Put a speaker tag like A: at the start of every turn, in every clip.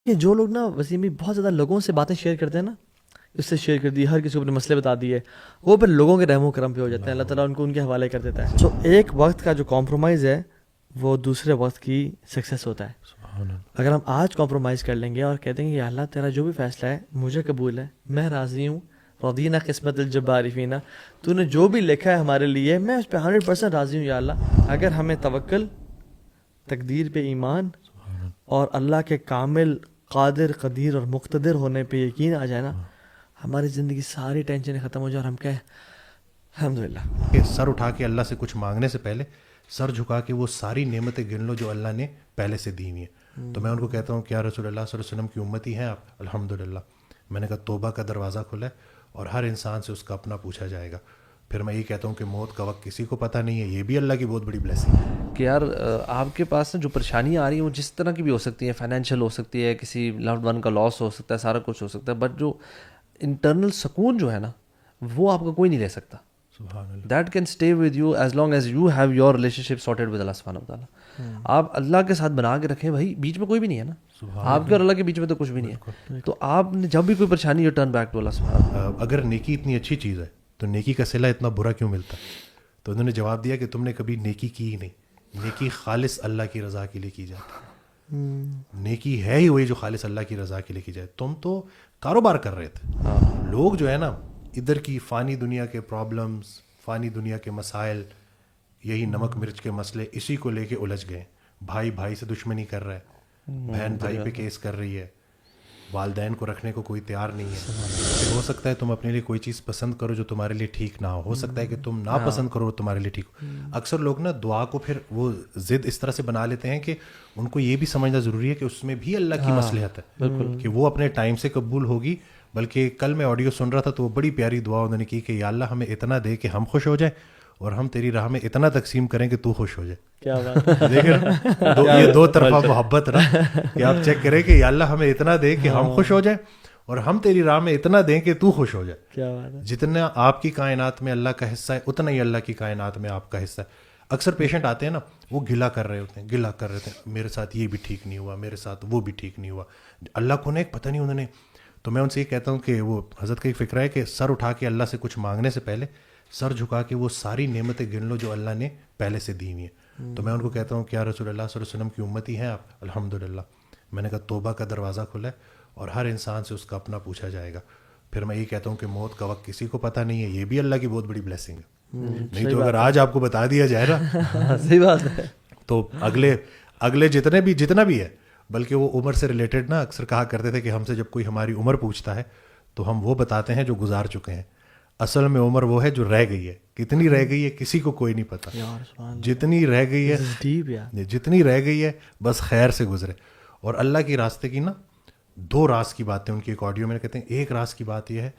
A: کہ جو لوگ نا وسیم بھی بہت زیادہ لوگوں سے باتیں شیئر کرتے ہیں نا، اس سے شیئر کر دی، ہر کسی کو اپنے مسئلے بتا دیے، وہ پھر لوگوں کے رحم و کرم پہ ہو جاتے ہیں، اللہ تعالیٰ ان کو ان کے حوالے کر دیتا ہے. سو ایک وقت کا جو کمپرومائز ہے وہ دوسرے وقت کی سکسیس ہوتا ہے. اگر ہم آج کمپرومائز کر لیں گے اور کہتے ہیں کہ یا اللہ تیرا جو بھی فیصلہ ہے مجھے قبول ہے، میں راضی ہوں، رضینا قسمت الجبار فینا، تو نے جو بھی لکھا ہے ہمارے لیے میں اس پہ 100% راضی ہوں یا اللہ. اگر ہمیں توکل، تقدیر پہ ایمان اور اللہ کے کامل قادر قدیر اور مقتدر ہونے پہ یقین آ جائے نا، ہماری زندگی ساری ٹینشنیں ختم ہو جائیں اور ہم کہیں الحمدللہ.
B: کہ سر اٹھا کے اللہ سے کچھ مانگنے سے پہلے سر جھکا کے وہ ساری نعمتیں گن لو جو اللہ نے پہلے سے دی ہوئی ہیں. تو میں ان کو کہتا ہوں کہ یا رسول اللہ صلی اللہ علیہ وسلم کی امتی ہیں آپ؟ الحمدللہ. میں نے کہا توبہ کا دروازہ کھلا ہے اور ہر انسان سے اس کا اپنا پوچھا جائے گا. پھر میں یہ کہتا ہوں کہ موت کا وقت کسی کو پتہ نہیں ہے، یہ بھی اللہ کی بہت بڑی بلیسنگ ہے.
C: کہ یار آپ کے پاس نا جو پریشانیاں آ رہی ہیں وہ جس طرح کی بھی ہو سکتی ہیں، فائنینشیل ہو سکتی ہے، کسی لوڈ ون کا لاس ہو سکتا ہے، سارا کچھ ہو سکتا ہے، بٹ جو انٹرنل سکون جو ہے نا وہ آپ کا کوئی نہیں لے سکتا.
B: سبحان اللہ.
C: That can stay with you as long as you have your relationship sorted with اللہ سبحانہ وتعالیٰ. آپ اللہ کے ساتھ بنا کے رکھیں بھائی، بیچ میں کوئی بھی نہیں ہے نا، آپ کے اور اللہ کے بیچ میں تو کچھ بھی نہیں ہے. تو آپ نے جب بھی کوئی پریشانی ہو ٹرن بیک ٹو اللہ سبحانہ.
B: اگر نیکی اتنی اچھی چیز ہے تو نیکی کا صلہ اتنا برا کیوں ملتا ہے؟ تو انہوں نے جواب دیا کہ تم نے کبھی نیکی کی ہی نہیں. نیکی خالص اللہ کی رضا کے لیے کی جاتی ہے. نیکی ہے ہی وہی جو خالص اللہ کی رضا کے لیے کی جائے. تم تو کاروبار کر رہے تھے. لوگ جو ہے نا ادھر کی فانی دنیا کے پرابلمز، فانی دنیا کے مسائل، یہی نمک مرچ کے مسئلے، اسی کو لے کے الجھ گئے. بھائی بھائی سے دشمنی کر رہا ہے، بہن بھائی پہ کیس کر رہی ہے، والدین کو رکھنے کو کوئی تیار نہیں ہے. کہ ہو سکتا ہے تم اپنے لیے کوئی چیز پسند کرو جو تمہارے لیے ٹھیک نہ ہو سکتا ہے کہ تم نا پسند کرو وہ تمہارے لیے ٹھیک ہو. اکثر لوگ نا دعا کو پھر وہ ضد اس طرح سے بنا لیتے ہیں کہ ان کو یہ بھی سمجھنا ضروری ہے کہ اس میں بھی اللہ کی مصلحت ہے، کہ وہ اپنے ٹائم سے قبول ہوگی. بلکہ کل میں آڈیو سن رہا تھا تو وہ بڑی پیاری دعا انہوں نے کی کہ یا اللہ ہمیں اتنا دے کہ ہم خوش ہو جائیں اور ہم تیری راہ میں اتنا تقسیم کریں کہ تو خوش ہو جائے.
A: کیا بات ہے.
B: دیکھیں یہ دو طرفہ محبت رہا کہ آپ چیک کریں کہ یا اللہ ہمیں اتنا دے کہ ہم خوش ہو جائیں اور ہم تیری راہ میں اتنا دیں کہ تو خوش ہو جائے.
A: کیا بات ہے.
B: جتنا آپ کی کائنات میں اللہ کا حصہ ہے اتنا ہی اللہ کی کائنات میں آپ کا حصہ ہے. اکثر پیشنٹ آتے ہیں نا، وہ گلا کر رہے ہوتے ہیں، گلا کر رہے ہیں، میرے ساتھ یہ بھی ٹھیک نہیں ہوا، میرے ساتھ وہ بھی ٹھیک نہیں ہوا، اللہ کو نہیں پتہ نہیں انہوں نے. تو میں ان سے یہ کہتا ہوں کہ وہ حضرت کا ایک فکر ہے کہ سر اٹھا کے اللہ سے کچھ مانگنے سے پہلے سر جھکا کے وہ ساری نعمتیں گن لو جو اللہ نے پہلے سے دی ہوئی ہیں. تو میں ان کو کہتا ہوں کہ یا رسول اللہ صلی اللہ علیہ وسلم کی امتی ہیں آپ؟ الحمدللہ. میں نے کہا توبہ کا دروازہ کھلا ہے اور ہر انسان سے اس کا اپنا پوچھا جائے گا. پھر میں یہ کہتا ہوں کہ موت کا وقت کسی کو پتہ نہیں ہے، یہ بھی اللہ کی بہت بڑی بلیسنگ ہے. نہیں تو اگر آج آپ کو بتا دیا جائے نا
A: صحیح بات ہے.
B: تو اگلے جتنا بھی ہے، بلکہ وہ عمر سے ریلیٹڈ نا اکثر کہا کرتے تھے کہ ہم سے جب کوئی ہماری عمر پوچھتا ہے تو ہم وہ بتاتے ہیں جو گزار چکے ہیں. اصل میں عمر وہ ہے جو رہ گئی ہے. کتنی رہ گئی ہے کسی کو کوئی نہیں پتا. جتنی رہ گئی ہے، جتنی رہ گئی ہے بس خیر سے گزرے. اور اللہ کے راستے کی نا دو راز کی باتیں ان کی ایک آڈیو میں کہتے ہیں. ایک راز کی بات یہ ہے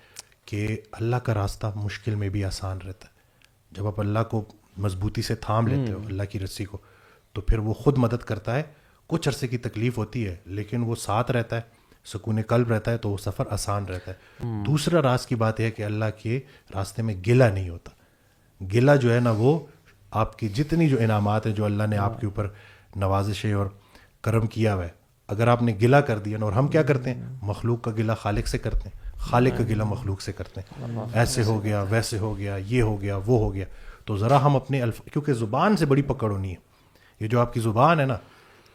B: کہ اللہ کا راستہ مشکل میں بھی آسان رہتا ہے. جب آپ اللہ کو مضبوطی سے تھام لیتے ہو، اللہ کی رسی کو، تو پھر وہ خود مدد کرتا ہے. کچھ عرصے کی تکلیف ہوتی ہے لیکن وہ ساتھ رہتا ہے، سکون قلب رہتا ہے، تو وہ سفر آسان رہتا ہے. دوسرا راز کی بات ہے کہ اللہ کے راستے میں گلہ نہیں ہوتا. گلہ جو ہے نا وہ آپ کی جتنی جو انعامات ہیں جو اللہ نے آپ کے اوپر نوازشیں اور کرم کیا ہوا ہے، اگر آپ نے گلہ کر دیا نا، اور ہم کیا کرتے ہیں، مخلوق کا گلہ خالق سے کرتے ہیں، خالق کا گلہ مخلوق سے کرتے ہیں. ایسے ہو گیا، ویسے ہو گیا، یہ ہو گیا، وہ ہو گیا. تو ذرا ہم اپنے کیونکہ زبان سے بڑی پکڑ ہونی ہے. یہ جو آپ کی زبان ہے نا،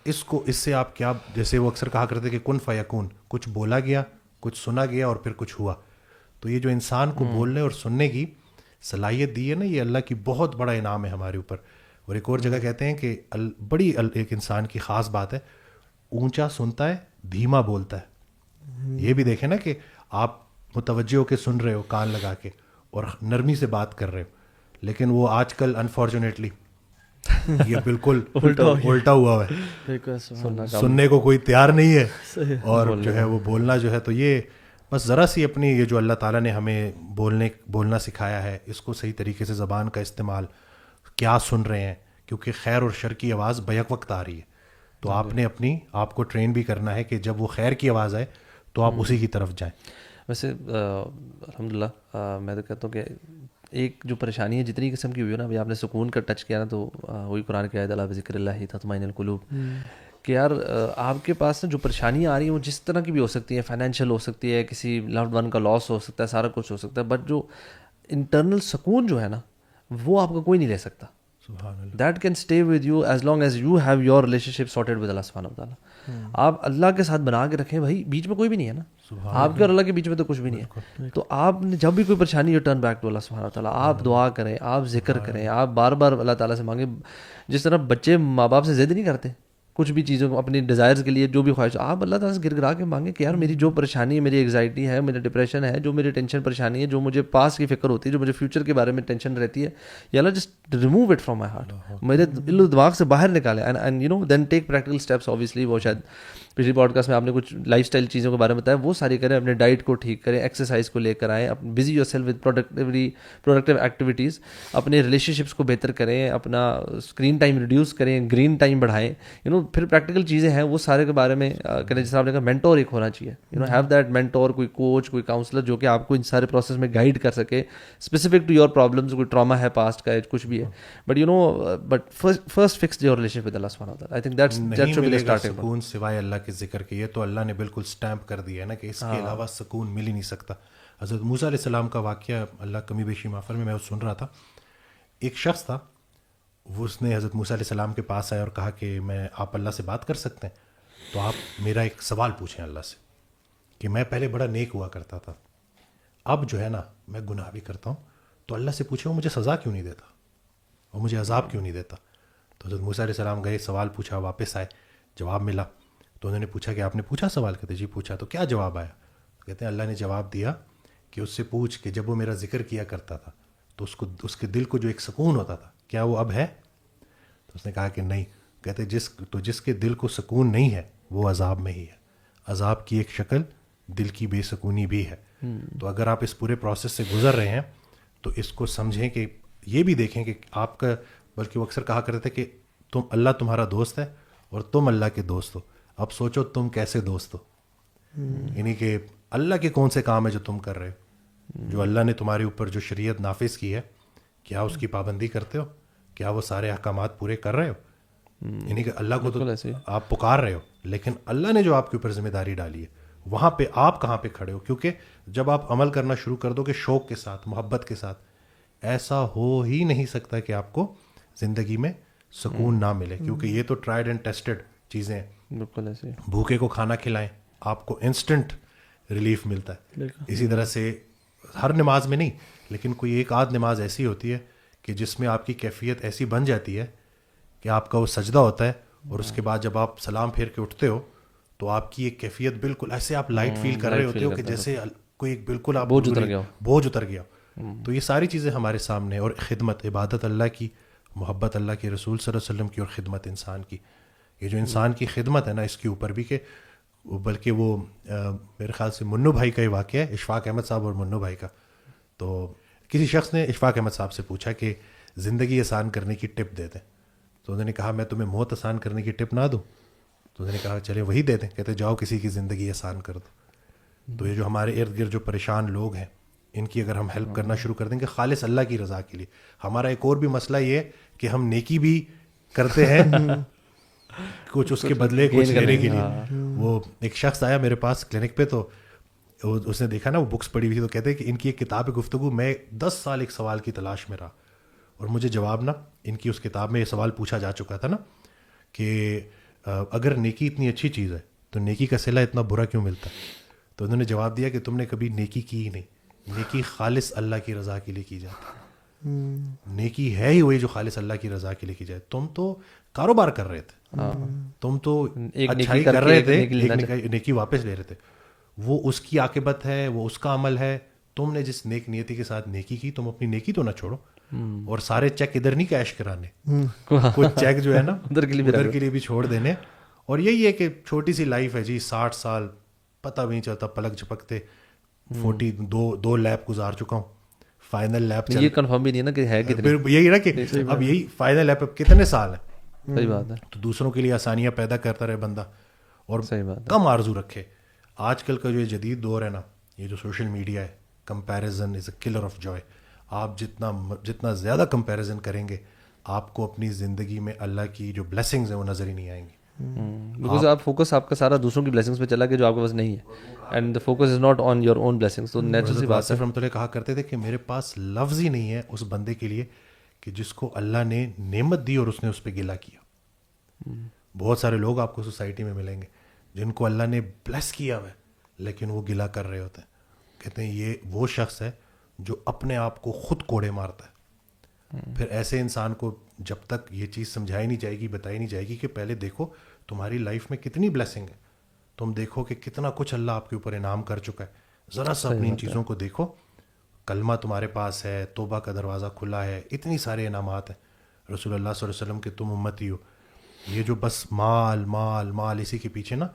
B: اس سے آپ کیا، جیسے وہ اکثر کہا کرتے کہ کن فیکون، کچھ بولا گیا، کچھ سنا گیا اور پھر کچھ ہوا. تو یہ جو انسان کو بولنے اور سننے کی صلاحیت دی ہے نا، یہ اللہ کی بہت بڑا انعام ہے ہمارے اوپر. اور ایک اور جگہ کہتے ہیں کہ بڑی ایک انسان کی خاص بات ہے، اونچا سنتا ہے، دھیما بولتا ہے. یہ بھی دیکھیں نا کہ آپ متوجہ ہو کے سن رہے ہو کان لگا کے اور نرمی سے بات کر رہے ہو، لیکن وہ آج کل انفارچونیٹلی یہ بالکل الٹا ہوا ہے. سننے کو کوئی تیار نہیں ہے اور جو ہے وہ بولنا جو ہے. تو یہ بس ذرا سی اپنی یہ جو اللہ تعالیٰ نے ہمیں بولنا سکھایا ہے، اس کو صحیح طریقے سے زبان کا استعمال، کیا سن رہے ہیں، کیونکہ خیر اور شر کی آواز بیک وقت آ رہی ہے. تو آپ نے آپ کو ٹرین بھی کرنا ہے کہ جب وہ خیر کی آواز آئے تو آپ اسی کی طرف جائیں.
C: ویسے الحمدللہ میں تو کہتا ہوں کہ ایک جو پریشانی ہے جتنی قسم کی ہوئی ہے نا، ابھی آپ نے سکون کا ٹچ کیا نا، تو وہی قرآن کی آیت الا بذکر اللہ تطمئن القلوب، کہ یار آپ کے پاس نا جو پریشانیاں آ رہی ہیں وہ جس طرح کی بھی ہو سکتی ہیں, فائنینشیل ہو سکتی ہے, کسی لوڈ ون کا لاس ہو سکتا ہے, سارا کچھ ہو سکتا ہے, بٹ جو انٹرنل سکون جو ہے نا وہ آپ کا کوئی نہیں لے سکتا.
B: سبحان اللہ.
C: That can stay with you as long as you have your relationship sorted with اللہ سبحانہ و تعالیٰ. آپ اللہ کے ساتھ بنا کے رکھیں بھائی, بیچ میں کوئی بھی نہیں ہے نا, آپ کے اور اللہ کے بیچ میں تو کچھ بھی نہیں ہے. تو آپ نے جب بھی کوئی پریشانی, یو ٹرن بیک ٹو اللہ سبحانہ و تعالیٰ. آپ دعا کریں, آپ ذکر کریں, آپ بار بار اللہ تعالیٰ سے مانگیں. جس طرح بچے ماں باپ سے ضد نہیں کرتے کچھ بھی چیزوں کو, اپنی ڈیزائرز کے لیے جو بھی خواہش, آپ اللہ تعالیٰ سے گر گرا کے مانگیں کہ یار میری جو پریشانی ہے, میری انگزائٹی ہے, میرا ڈپریشن ہے, جو میری ٹینشن پریشانی ہے, جو مجھے پاس کی فکر ہوتی ہے, جو مجھے فیوچر کے بارے میں ٹینشن رہتی ہے, یا اللہ just remove it from my heart, میرے دل و دماغ سے باہر نکالیں. And you know then take practical steps. Obviously وہ شاید پچھلی پوڈ کاسٹ میں آپ نے کچھ لائف اسٹائل چیزوں کے بارے میں بتایا, وہ ساری کریں. اپنے ڈائٹ کو ٹھیک کریں, ایکسرسائز کو لے کر آئیں, busy your self with productive activities, اپنے ریلیشن شپس کو بہتر کریں, اپنا اسکرین ٹائم ریڈیوس کریں, گرین ٹائم بڑھائیں. پھر پریکٹیکل چیزیں ہیں وہ سارے کے بارے میں کریں. جیسے آپ نے کہا مینٹور ایک ہونا چاہیے, ہیو دیٹ مینٹور, کوئی کوچ, کوئی کاؤنسلر جو کہ آپ کو ان سارے پروسیس میں گائڈ کر سکے, اسپیسیفک ٹو یور پرابلمس. کوئی ٹراما ہے پاسٹ کا, کچھ بھی ہے, but first fix your relation with اللہ سبحانہ و تعالیٰ. I think that should be the starting.
B: سکون سوائے اللہ کے ذکر کے, یہ تو اللہ نے بالکل اسٹیمپ کر دیا ہے نا کہ اس کے علاوہ سکون مل ہی نہیں سکتا. حضرت موسیٰ علیہ السلام کا واقعہ, اللہ کمی بیشی معاف فرمائے, میں سن رہا تھا. ایک شخص تھا, وہ اس نے حضرت موسیٰ علیہ السلام کے پاس آیا اور کہا کہ آپ اللہ سے بات کر سکتے ہیں, تو آپ میرا ایک سوال پوچھیں اللہ سے کہ میں پہلے بڑا نیک ہوا کرتا تھا, اب جو ہے نا میں گناہ بھی کرتا ہوں, تو اللہ سے پوچھیں وہ مجھے سزا کیوں نہیں دیتا, وہ مجھے عذاب کیوں نہیں دیتا. تو حضرت موسیٰ علیہ السلام گئے, سوال پوچھا, واپس آئے, جواب ملا. تو انہوں نے پوچھا کہ آپ نے پوچھا سوال, کہتے جی پوچھا, تو کیا جواب آیا؟ کہتے ہیں اللہ نے جواب دیا کہ اس سے پوچھ کہ جب وہ میرا ذکر کیا کرتا تھا تو اس کے دل کو جو ایک سکون ہوتا تھا, کیا وہ اب ہے؟ تو اس نے کہا کہ نہیں. کہتے جس کے دل کو سکون نہیں ہے وہ عذاب میں ہی ہے. عذاب کی ایک شکل دل کی بے سکونی بھی ہے. تو اگر آپ اس پورے پروسیس سے گزر رہے ہیں تو اس کو سمجھیں کہ یہ بھی دیکھیں کہ آپ کا, بلکہ وہ اکثر کہا کرتے تھے کہ اللہ تمہارا دوست ہے اور تم اللہ کے دوست ہو, اب سوچو تم کیسے دوست ہو. یعنی کہ اللہ کے کون سے کام ہے جو تم کر رہے ہو, جو اللہ نے تمہارے اوپر جو شریعت نافذ کی ہے, کیا اس کی پابندی کرتے ہو, کیا وہ سارے احکامات پورے کر رہے ہو. یعنی کہ اللہ کو تو آپ پکار رہے ہو, لیکن اللہ نے جو آپ کے اوپر ذمہ داری ڈالی ہے وہاں پہ آپ کہاں پہ کھڑے ہو. کیونکہ جب آپ عمل کرنا شروع کر دو کہ شوق کے ساتھ, محبت کے ساتھ, ایسا ہو ہی نہیں سکتا کہ آپ کو زندگی میں سکون نہ ملے, کیونکہ یہ تو ٹرائیڈ اینڈ ٹیسٹڈ چیزیں ہیں.
C: بالکل ایسے
B: بھوکے کو کھانا کھلائیں, آپ کو انسٹنٹ ریلیف ملتا ہے. اسی طرح سے ہر نماز میں نہیں, لیکن کوئی ایک آدھ نماز ایسی ہوتی ہے کہ جس میں آپ کی کیفیت ایسی بن جاتی ہے کہ آپ کا وہ سجدہ ہوتا ہے, اور اس کے بعد جب آپ سلام پھیر کے اٹھتے ہو تو آپ کی ایک کیفیت بالکل ایسے آپ لائٹ فیل کر رہے ہوتے ہو کہ جیسے کوئی ایک بالکل آپ بوجھ اتر گیا. تو یہ ساری چیزیں ہمارے سامنے, اور خدمت, عبادت اللہ کی, محبت اللہ کے رسول صلی اللہ علیہ وسلم کی, اور خدمت انسان کی. یہ جو انسان کی خدمت ہے نا, اس کے اوپر بھی کہ بلکہ وہ میرے خیال سے منو بھائی کا ہی واقعہ ہے, اشفاق احمد صاحب اور منو بھائی کا. تو کسی شخص نے اشفاق احمد صاحب سے پوچھا کہ زندگی آسان کرنے کی ٹپ دے دیں. تو انہوں نے کہا میں تمہیں موت آسان کرنے کی ٹپ نہ دوں. تو انہوں نے کہا چلے وہی دے دیں. کہتے جاؤ کسی کی زندگی آسان کر دو. تو یہ جو ہمارے ارد گرد جو پریشان لوگ ہیں, ان کی اگر ہم ہیلپ کرنا شروع کر دیں کہ خالص اللہ کی رضا کے لیے. ہمارا ایک اور بھی مسئلہ یہ ہے کہ ہم نیکی بھی کرتے ہیں کچھ اس کے بدلے کچھ لینے کے لیے. وہ ایک شخص آیا میرے پاس کلینک پہ, تو اس نے دیکھا نا وہ بکس پڑھی ہوئی تھی, تو کہتے ہیں کہ ان کی ایک کتاب گفتگو, میں 10 سال ایک سوال کی تلاش میں رہا, اور مجھے جواب نا ان کی اس کتاب میں یہ سوال پوچھا جا چکا تھا نا کہ اگر نیکی اتنی اچھی چیز ہے تو نیکی کا صلہ اتنا برا کیوں ملتا ہے. تو انہوں نے جواب دیا کہ تم نے کبھی نیکی کی ہی نہیں. نیکی خالص اللہ کی رضا کے لیے کی جاتی ہے. نیکی ہے ہی وہی جو خالص اللہ کی رضا کے لیے کی جائے. تم تو کاروبار کر رہے تھے, تم تو اچھائی کر رہے تھے, ایک نیکی واپس لے رہے تھے. وہ اس کی عاقبت ہے, وہ اس کا عمل ہے. تم نے جس نیک نیتی کے ساتھ نیکی کی, تم اپنی نیکی تو نہ چھوڑو, اور سارے چیک ادھر نہیں کیش کرانے, کچھ چیک جو ہے نا ادھر کے لیے بھی چھوڑ دینے. اور یہی ہے کہ چھوٹی سی لائف ہے جی, 60 سال پتہ بھی نہیں چلتا, پلک جھپکتے 42 لیب گزار چکا ہوں, فائنل لیب
C: یہ کنفرم بھی نہیں ہے نا کہ ہے کتنے,
B: یہی نا کہ اب یہی فائنل لیب اب کتنے سال ہیں.
C: صحیح بات ہے.
B: تو دوسروں کے لیے آسانیاں پیدا کرتا رہے بندہ, اور کم آرزو رکھے. آج کل کا جو یہ جدید دور ہے نا, یہ جو سوشل میڈیا ہے, comparison is a colour of joy. آپ جتنا زیادہ کمپیریزن کریں گے, آپ کو اپنی زندگی میں اللہ کی جو بلیسنگز ہیں وہ نظر ہی نہیں آئیں گی.
C: بیکاز آپ فوکس آپ کا سارا دوسروں کی بلیسنگس پہ چلا گیا جو آپ کے پاس نہیں ہے, and the focus is not on your own blessings. تو نیچرل سی بات ہے.
B: رحمۃ اللہ کہا کرتے تھے کہ میرے پاس لفظ ہی نہیں ہے اس بندے کے لیے کہ جس کو اللہ نے نعمت دی اور اس نے اس پہ گلہ کیا. بہت سارے لوگ آپ کو سوسائٹی میں ملیں گے جن کو اللہ نے بلیس کیا ہوا ہے لیکن وہ گلہ کر رہے ہوتے ہیں. کہتے ہیں یہ وہ شخص ہے جو اپنے آپ کو خود کوڑے مارتا ہے. پھر ایسے انسان کو جب تک یہ چیز سمجھائی نہیں جائے گی, بتائی نہیں جائے گی کہ پہلے دیکھو تمہاری لائف میں کتنی بلیسنگ ہے, تم دیکھو کہ کتنا کچھ اللہ آپ کے اوپر انعام کر چکا ہے, ذرا سا اپنی ان چیزوں کو دیکھو. کلمہ تمہارے پاس ہے, توبہ کا دروازہ کھلا ہے, اتنی سارے انعامات ہیں. رسول اللہ صلی اللہ علیہ وسلم کے تم امتی ہو. یہ جو بس مال مال مال اسی کے پیچھے نا,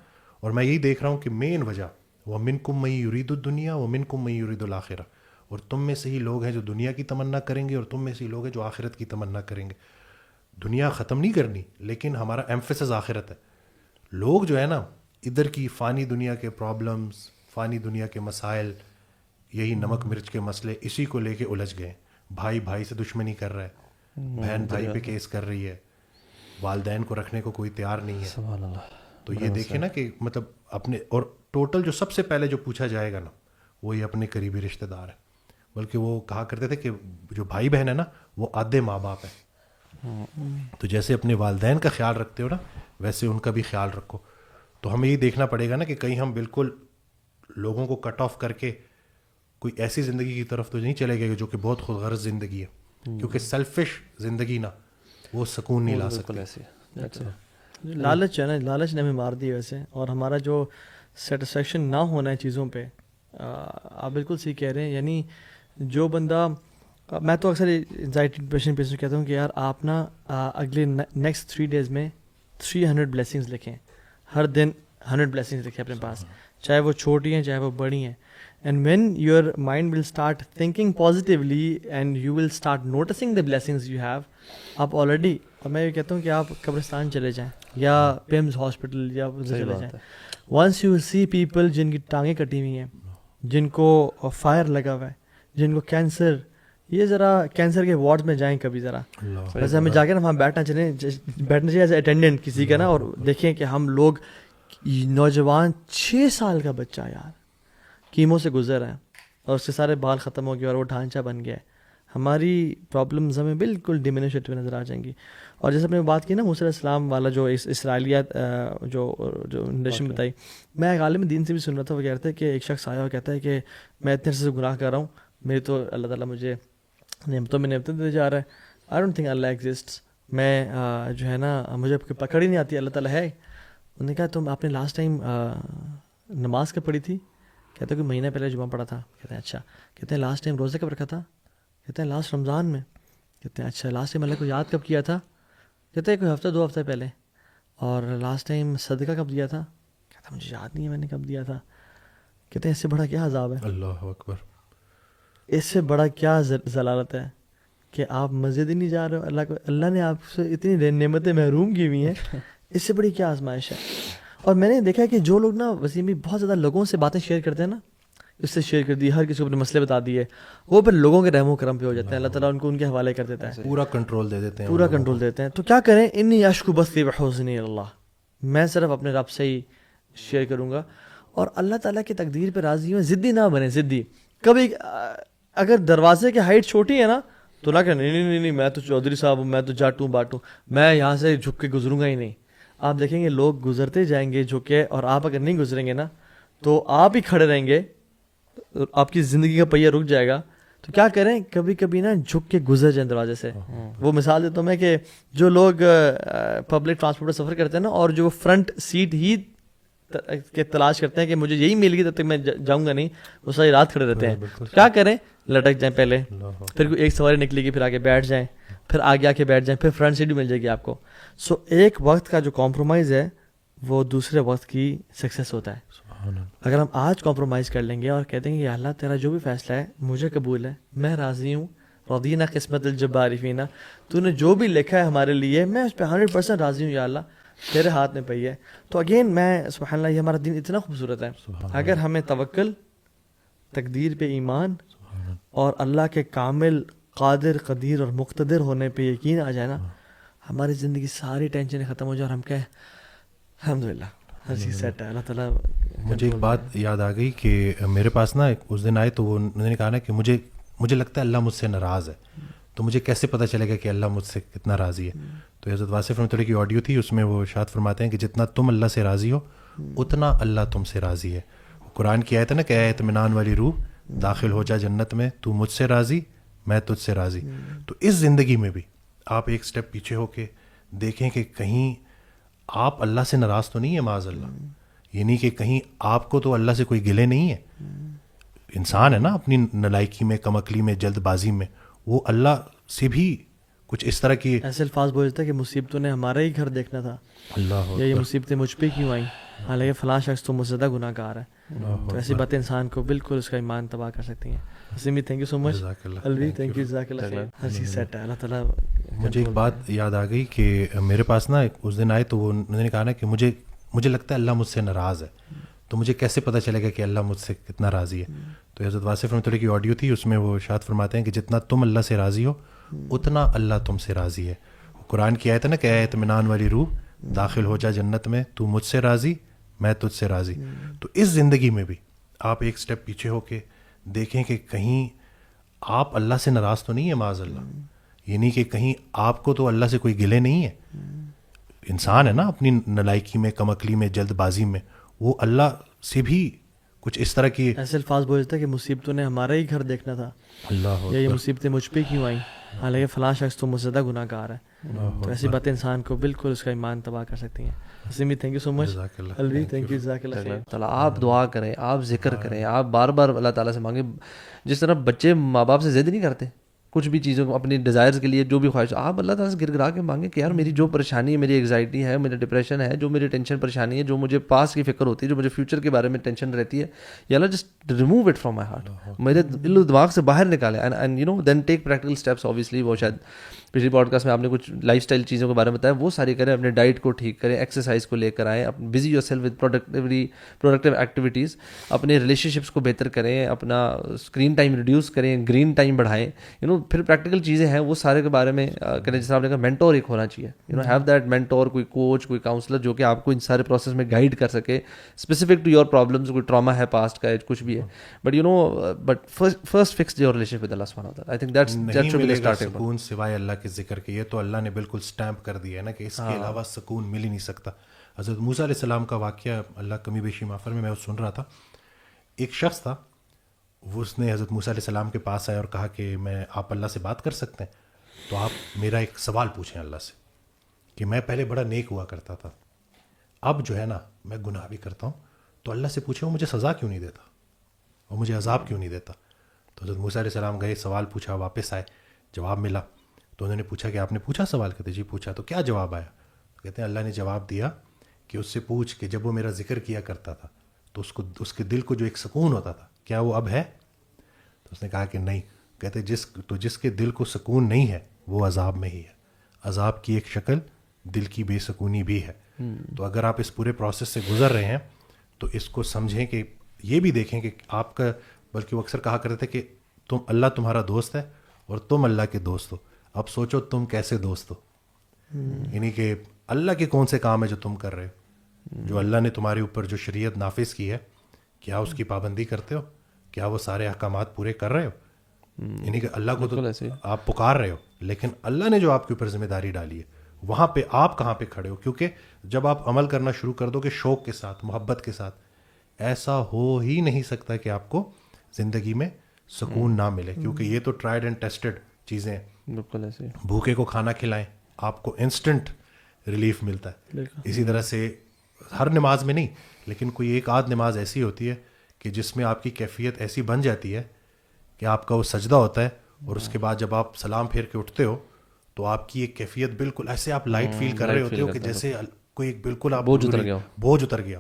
B: اور میں یہی دیکھ رہا ہوں کہ مین وجہ وَمِنْكُمْ مَن يُرِيدُ الدُّنْيَا وَمِنْكُمْ مَن يُرِيدُ الْآخِرَةَ, اور تم میں سے ہی لوگ ہیں جو دنیا کی تمنا کریں گے اور تم میں سے ہی لوگ ہیں جو آخرت کی تمنا کریں گے. دنیا ختم نہیں کرنی لیکن ہمارا ایمفیسس آخرت ہے. لوگ جو ہے نا ادھر کی فانی دنیا کے پرابلمز, فانی دنیا کے مسائل, یہی نمک مرچ کے مسئلے, اسی کو لے کے الجھ گئے. بھائی بھائی سے دشمنی کر رہا ہے, بہن بھائی پہ کیس کر رہی ہے, والدین کو رکھنے کو کوئی تیار نہیں ہے.
C: سبحان اللہ.
B: تو یہ دیکھیں نا کہ مطلب اپنے, اور ٹوٹل جو سب سے پہلے جو پوچھا جائے گا نا وہ یہ اپنے قریبی رشتہ دار ہیں. بلکہ وہ کہا کرتے تھے کہ جو بھائی بہن ہے نا وہ آدھے ماں باپ ہیں. تو جیسے اپنے والدین کا خیال رکھتے ہو نا ویسے ان کا بھی خیال رکھو. تو ہمیں یہ دیکھنا پڑے گا نا کہ کہیں ہم بالکل لوگوں کو کٹ آف کر کے کوئی ایسی زندگی کی طرف تو نہیں چلے گئے جو کہ بہت خود غرض زندگی ہے, کیونکہ سیلفش زندگی نا وہ سکون نہیں لا سکتی.
A: لالچ ہے نا, لالچ نے ہمیں مار دی ویسے. اور ہمارا جو سیٹسفیکشن نہ ہونا ہے چیزوں پہ, آپ بالکل صحیح کہہ رہے ہیں. یعنی جو بندہ, میں تو اکثر انزائٹی ڈپریشن پیشنٹ کو کہتا ہوں کہ یار آپ نا اگلے نیکسٹ 3 days میں 300 بلیسنگز لکھیں. ہر دن 100 بلیسنگز لکھیں اپنے پاس, چاہے وہ چھوٹی ہیں چاہے وہ بڑی ہیں. And when your mind will start thinking positively and you will start noticing the blessings you have, آپ آلریڈی, اور میں یہ کہتا ہوں کہ آپ قبرستان چلے جائیں یا پیمز ہاسپٹل یا چلے جائیں, ونس یو سی پیپل جن کی ٹانگیں کٹی ہوئی ہیں, جن کو فائر لگا ہوا ہے, جن کو کینسر, یہ ذرا کینسر کے وارڈ میں جائیں کبھی ذرا, ویسے ہمیں جا کے نا وہاں بیٹھنا چاہیے ایز اے اٹینڈنٹ کسی کا نا, اور دیکھیں کہ ہم لوگ نوجوان 6 سال کا بچہ یار کیمو سے گزر ہے اور اس کے سارے بال ختم ہو گئے اور وہ ڈھانچہ بن گیا ہے. ہماری پرابلمز ہمیں بالکل ڈیمینش ہوتے ہوئے نظر آ جائیں گی. اور جیسے اپنے بات کی نا موسیٰ علیہ السلام والا جو اسرائیلیات جو نریشن بتائی, میں ایک عالم دین سے بھی سن رہا تھا, وہ کہتے ہیں کہ ایک شخص آیا اور کہتا ہے کہ میں اتنے عرصے سے گناہ کر رہا ہوں, میری تو اللہ تعالیٰ مجھے نعمتوں میں نعمتیں دے جا رہا ہے, I don't think Allah exists, میں جو ہے نا مجھے پکڑ ہی نہیں آتی, اللہ تعالیٰ ہے. انہوں نے کہا تم آپ نے لاسٹ ٹائم نماز کب پڑھی تھی؟ کہتے ہیں کہ مہینہ پہلے جمعہ پڑھا تھا. کہتے ہیں اچھا. کہتے ہیں لاسٹ ٹائم روزہ کب رکھا تھا؟ کہتے ہیں لاسٹ رمضان میں. کہتے ہیں اچھا. لاسٹ ٹائم اللہ کو یاد کب کیا تھا؟ کہتے ہیں کوئی ہفتہ 2 ہفتے پہلے. اور لاسٹ ٹائم صدقہ کب دیا تھا؟ کہتا مجھے یاد نہیں ہے میں نے کب دیا تھا. کہتے ہیں اس سے بڑا کیا عذاب ہے,
B: اللہ اکبر,
A: اس سے بڑا کیا ضلالت ہے کہ آپ مسجد ہی نہیں جا رہے ہو, اللہ کو, اللہ نے آپ سے اتنی نعمتیں محروم کی ہوئی ہیں, اس سے بڑی کیا آزمائش ہے. اور میں نے دیکھا کہ جو لوگ نا وسیم بھی بہت زیادہ لوگوں سے باتیں شیئر کرتے ہیں نا, اس سے شیئر کر دی, ہر کسی کو اپنے مسئلے بتا دیے, وہ پھر لوگوں کے رحم و کرم پہ ہو جاتے ہیں, اللہ تعالیٰ ان کو ان کے حوالے کر دیتا ہے,
B: پورا کنٹرول دے دیتے ہیں,
A: پورا کنٹرول دیتے ہیں. تو کیا کریں, انی اشکو بثی بحسن اللہ, میں صرف اپنے رب سے ہی شیئر کروں گا. اور اللہ تعالیٰ کی تقدیر پہ راضی ہوں, ضدی نہ بنے, ضدی. کبھی اگر دروازے کی ہائٹ چھوٹی ہے نا تو نہ کہ نہیں میں تو چودھری صاحب ہوں, میں تو جاٹوں باٹوں, میں یہاں سے جھک کے گزروں گا ہی نہیں. آپ دیکھیں گے لوگ گزرتے جائیں گے جھکے, اور آپ اگر نہیں گزریں گے نا تو آپ ہی کھڑے رہیں گے, آپ کی زندگی کا پہیہ رک جائے گا. تو کیا کریں, کبھی کبھی نا جھک کے گزر جائیں دروازے سے. وہ مثال دیتا ہوں میں کہ جو لوگ پبلک ٹرانسپورٹ میں سفر کرتے ہیں نا, اور جو فرنٹ سیٹ ہی کے تلاش کرتے ہیں کہ مجھے یہی مل گئی تب تک میں جاؤں گا نہیں, وہ ساری رات کھڑے رہتے ہیں. کیا کریں, لٹک جائیں پہلے, پھر کوئی ایک سواری نکلے گی, پھر آگے بیٹھ جائیں, پھر آگے آ کے بیٹھ جائیں, پھر فرنٹ سیٹ بھی مل جائے گی آپ کو. سو ایک وقت کا جو کمپرومائز ہے وہ دوسرے وقت کی سکسیس ہوتا ہے. اگر ہم آج کمپرومائز کر لیں گے اور کہتے ہیں کہ اللہ تیرا جو بھی فیصلہ ہے مجھے قبول ہے, میں راضی ہوں, رضینا قسمت الجبار فینا, تو نے جو بھی لکھا ہے ہمارے لیے میں اس پہ 100% راضی ہوں, یا اللہ تیرے ہاتھ میں پئی ہے. تو اگین میں سبحان اللہ, یہ ہمارا دین اتنا خوبصورت ہے. اگر ہمیں توکل, تقدیر پہ ایمان اور اللہ کے کامل قادر قدیر اور مقتدر ہونے پہ یقین آ جائے نا, ہماری زندگی ساری ٹینشنیں ختم ہو جائے اور ہم کہیں الحمدللہ ہر چیز سیٹ ہے, اللہ تعالیٰ.
B: مجھے ایک بات یاد آ گئی کہ میرے پاس نا اس دن آئے تو وہ انہوں نے کہا نا کہ مجھے لگتا ہے اللہ مجھ سے ناراض ہے, تو مجھے کیسے پتہ چلے گا کہ اللہ مجھ سے کتنا راضی ہے. تو حضرت واصف رحمۃ اللہ کی آڈیو تھی, اس میں وہ ارشاد فرماتے ہیں کہ جتنا تم اللہ سے راضی ہو اتنا اللہ تم سے راضی ہے. قرآن کی آیت ہے نا کہ اے اطمینان والی روح داخل ہو جا جنت میں, تو مجھ سے راضی میں تجھ سے راضی. تو اس زندگی میں بھی آپ ایک سٹیپ پیچھے ہو کے دیکھیں کہ کہیں آپ اللہ سے ناراض تو نہیں ہے معاذ اللہ, یعنی کہ کہیں آپ کو تو اللہ سے کوئی گلے نہیں ہے. انسان ہے نا اپنی نالائکی میں, کم عقلی میں, جلد بازی میں, وہ اللہ سے بھی کچھ اس طرح کی
A: ایسے الفاظ بولتا ہے کہ مصیبتوں نے ہمارا ہی گھر دیکھنا تھا,
B: اللہ
A: یا یہ مصیبتیں مجھ پہ کیوں آئیں, حالانکہ فلاں شخص تو مجھ سے زیادہ گناہ گار ہے. تو ایسی باتیں انسان کو بالکل اس کا ایمان تباہ کر سکتی ہیں. Hussain thank you so much. Alvi thank you, جزاک اللہ خیر. ہر چیز سیٹ ہے, اللہ تعالیٰ.
B: مجھے ایک بات یاد آ گئی کہ میرے پاس نا اس دن آئے تو وہ انہوں نے کہا نا کہ مجھے لگتا ہے اللہ مجھ سے ناراض ہے, تو مجھے کیسے پتہ چلے گا کہ اللہ مجھ سے کتنا راضی ہے. تو حضرت واصف رحمۃ اللہ کی آڈیو تھی, اس میں وہ ارشاد فرماتے ہیں کہ جتنا تم اللہ سے راضی ہو اتنا اللہ تم سے راضی ہے. قرآن کی آیت ہے نا کہ اے اطمینان والی روح داخل ہو جا جنت میں, تو مجھ سے راضی میں تجھ سے راضی. تو اس زندگی میں بھی آپ ایک سٹیپ پیچھے ہو کے دیکھیں کہ کہیں آپ اللہ سے ناراض تو نہیں ہے معاذ اللہ, یعنی کہ کہیں آپ کو تو اللہ سے کوئی گلے نہیں ہے. انسان ہے نا اپنی نالائکی میں, کم عقلی میں, جلد بازی میں, وہ اللہ سے بھی کچھ اس طرح کی
A: ایسے الفاظ بولتا ہے کہ مصیبتوں نے ہمارا ہی گھر دیکھنا تھا,
B: اللہ
A: یا یہ مصیبتیں مجھ پہ کیوں آئیں, حالانکہ فلاں شخص تو مجھ سے زیادہ گناہ گار ہے. تو ایسی باتیں انسان کو بالکل اس کا ایمان تباہ کر سکتی ہیں. Hussain thank you so much. Alvi thank you, جزاک اللہ خیر.
C: تعالیٰ آپ دعا کریں, آپ ذکر کریں, آپ بار بار اللہ تعالیٰ سے مانگیں. جس طرح بچے ماں باپ سے ضد نہیں کرتے کچھ بھی چیزوں کو, اپنی ڈیزائرز کے لیے جو بھی خواہش, آپ اللہ تعالیٰ سے گر گرا کے مانگیں کہ یار میری جو پریشانی ہے, میری ایگزائٹی ہے, میرا ڈپریشن ہے, جو میری ٹینشن پریشانی ہے, جو مجھے پاس کی فکر ہوتی ہے, جو مجھے فیوچر کے بارے میں ٹینشن رہتی ہے, یا اللہ just remove it from my heart, میرے دل و دماغ سے باہر نکالیں. And you know then take practical steps. Obviously وہ شاید پچھلی پوڈ کاسٹ میں آپ نے کچھ لائف اسٹائل چیزوں کے بارے میں بتایا, وہ ساری کریں. اپنے ڈائٹ کو ٹھیک کریں, ایکسرسائز کو لے کر آئیں, busy your self with productive activities, اپنے ریلیشن شپس کو بہتر کریں, اپنا اسکرین ٹائم ریڈیوس کریں, گرین ٹائم بڑھائیں. یو نو پھر پریکٹیکل چیزیں ہیں وہ سارے کے بارے میں کریں. جیسے آپ نے کہا مینٹور ایک ہونا چاہیے, you know have that mentor, کوئی کوچ, کوئی کاؤنسلر جو کہ آپ کو ان سارے پروسیس میں گائڈ کر سکے, اسپیسیفک ٹو یور پرابلمس. کوئی ٹراما ہے پاسٹ کا, کچھ بھی ہے, but you know but first fix your relation with اللہ سبحانہ وتعالی. I think that should be the starting point.
B: سکون سوائے اللہ کے ذکر کے, یہ تو اللہ نے بالکل سٹیمپ کر دیا ہے نا کہ اس کے علاوہ سکون مل ہی نہیں سکتا. حضرت موسیٰ علیہ السلام کا واقعہ اللہ کمی بیشی معاف فرمائے, میں سن رہا تھا, ایک شخص تھا, وہ اس نے حضرت موسیٰ علیہ السلام کے پاس آیا اور کہا کہ آپ اللہ سے بات کر سکتے ہیں, تو آپ میرا ایک سوال پوچھیں اللہ سے کہ میں پہلے بڑا نیک ہوا کرتا تھا, اب جو ہے نا میں گناہ بھی کرتا ہوں, تو اللہ سے پوچھیں وہ مجھے سزا کیوں نہیں دیتا, وہ مجھے عذاب کیوں نہیں دیتا. تو حضرت موسیٰ علیہ السلام گئے, سوال پوچھا, واپس آئے, جواب ملا. تو انہوں نے پوچھا کہ آپ نے پوچھا سوال, کہتے جی پوچھا, تو کیا جواب آیا؟ کہتے ہیں اللہ نے جواب دیا کہ اس سے پوچھ کہ جب وہ میرا ذکر کیا کرتا تھا تو اس کے دل کو جو ایک سکون ہوتا تھا, کیا وہ اب ہے؟ تو اس نے کہا کہ نہیں. کہتے جس کے دل کو سکون نہیں ہے وہ عذاب میں ہی ہے. عذاب کی ایک شکل دل کی بے سکونی بھی ہے. تو اگر آپ اس پورے پروسیس سے گزر رہے ہیں تو اس کو سمجھیں کہ یہ بھی دیکھیں کہ آپ کا, بلکہ وہ اکثر کہا کرتے تھے کہ اللہ تمہارا دوست ہے اور تم اللہ کے دوست ہو, اب سوچو تم کیسے دوست ہو. یعنی کہ اللہ کے کون سے کام ہے جو تم کر رہے ہو, جو اللہ نے تمہارے اوپر جو شریعت نافذ کی ہے, کیا اس کی پابندی کرتے ہو, کیا وہ سارے احکامات پورے کر رہے ہو. یعنی کہ اللہ کو تو آپ پکار رہے ہو, لیکن اللہ نے جو آپ کے اوپر ذمہ داری ڈالی ہے وہاں پہ آپ کہاں پہ کھڑے ہو. کیونکہ جب آپ عمل کرنا شروع کر دو گے شوق کے ساتھ, محبت کے ساتھ, ایسا ہو ہی نہیں سکتا کہ آپ کو زندگی میں سکون نہ ملے, کیونکہ یہ تو ٹرائیڈ اینڈ ٹیسٹڈ چیزیں ہیں.
C: بالکل ایسے
B: بھوکے کو کھانا کھلائیں, آپ کو انسٹنٹ ریلیف ملتا ہے. اسی طرح سے ہر نماز میں نہیں, لیکن کوئی ایک آدھ نماز ایسی ہوتی ہے کہ جس میں آپ کی کیفیت ایسی بن جاتی ہے کہ آپ کا وہ سجدہ ہوتا ہے اور اس کے بعد جب آپ سلام پھیر کے اٹھتے ہو تو آپ کی ایک کیفیت بالکل ایسے آپ لائٹ فیل کر رہے ہوتے ہو کہ جیسے کوئی ایک بالکل آپ بوجھ اتر گیا.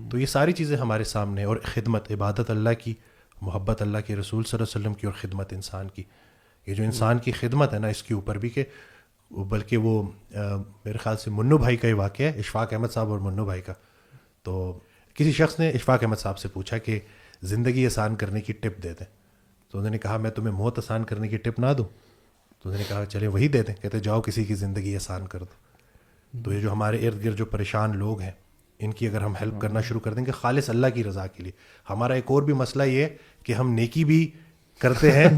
B: تو یہ ساری چیزیں ہمارے سامنے, اور خدمت, عبادت اللہ کی, محبت اللہ کے رسول صلی اللہ علیہ وسلم کی, اور خدمت انسان کی. یہ جو انسان کی خدمت ہے نا, اس کے اوپر بھی کہ بلکہ وہ میرے خیال سے منو بھائی کا ہی واقعہ ہے, اشفاق احمد صاحب اور منو بھائی کا. تو کسی شخص نے اشفاق احمد صاحب سے پوچھا کہ زندگی آسان کرنے کی ٹپ دے دیں. تو انہوں نے کہا میں تمہیں موت آسان کرنے کی ٹپ نہ دوں. تو انہوں نے کہا چلے وہی دے دیں. کہتے جاؤ کسی کی زندگی آسان کر دو. تو یہ جو ہمارے ارد گرد جو پریشان لوگ ہیں, ان کی اگر ہم ہیلپ کرنا شروع کر دیں گے خالص اللہ کی رضا کے لیے. ہمارا ایک اور بھی مسئلہ یہ ہے کہ ہم نیکی بھی کرتے ہیں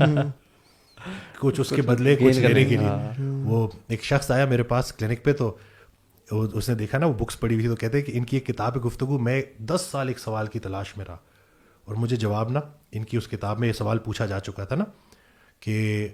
B: کچھ اس کے بدلے کچھ لینے کے لیے. وہ ایک شخص آیا میرے پاس کلینک پہ, تو اس نے دیکھا نا وہ بکس پڑھی ہوئی تھی, تو کہتے ہیں کہ ان کی ایک کتاب گفتگو, میں 10 سال ایک سوال کی تلاش میں رہا اور مجھے جواب نا ان کی اس کتاب میں یہ سوال پوچھا جا چکا تھا نا کہ